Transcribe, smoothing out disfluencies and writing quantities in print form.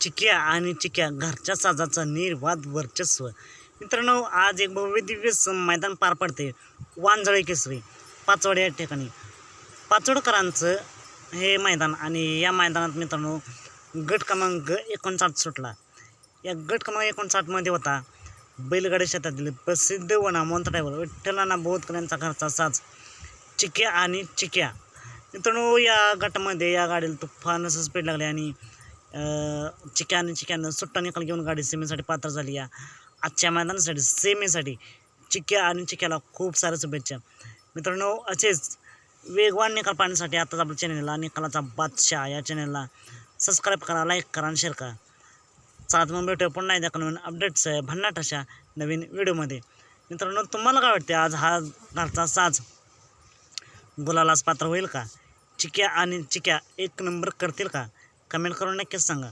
चिक्या आणि चिक्या घरच्या साजाचं निर्वाद वर्चस्व. मित्रांनो, आज एक भव्य दिव्य मैदान पार पडते वांजळे केसरी पाचवड या ठिकाणी. पाचवडकरांचं हे मैदान आणि या मैदानात मित्रांनो गट क्रमांक 59 सुटला. या गट क्रमांक 59मध्ये होता बैलगाडी क्षेत्रातील प्रसिद्ध व नामवंत ड्रायव्हर विठ्ठलाना बोधकर यांचा घरचा साज चिक्या आणि चिक्या. मित्रांनो, या गटामध्ये या गाडीला तुफान असं स्पीड लागले आणि चिक्या आणि चिक्यानं सुट्टा निकाल घेऊन गाडी सेमीसाठी पात्र झाली. या आजच्या मैदानासाठी सेमीसाठी चिक्या आणि चिक्याला खूप साऱ्या शुभेच्छा. मित्रांनो, असेच वेगवान निकाल पाहण्यासाठी आताच आपल्या चॅनलला निकालाचा बादशाह या चॅनलला सबस्क्राईब करा, लाईक करा आणि शेअर करा. चला मग भेटूया पुन्हा एकदा नवीन अपडेट्स भन्नाट अशा नवीन व्हिडिओमध्ये. मित्रांनो, तुम्हाला काय वाटते आज हा घरचा साज गुलालास पात्र होईल का? चिक्या आणि चिक्या एक नंबर करतील का? कमेंट करून नक्कीच सांगा.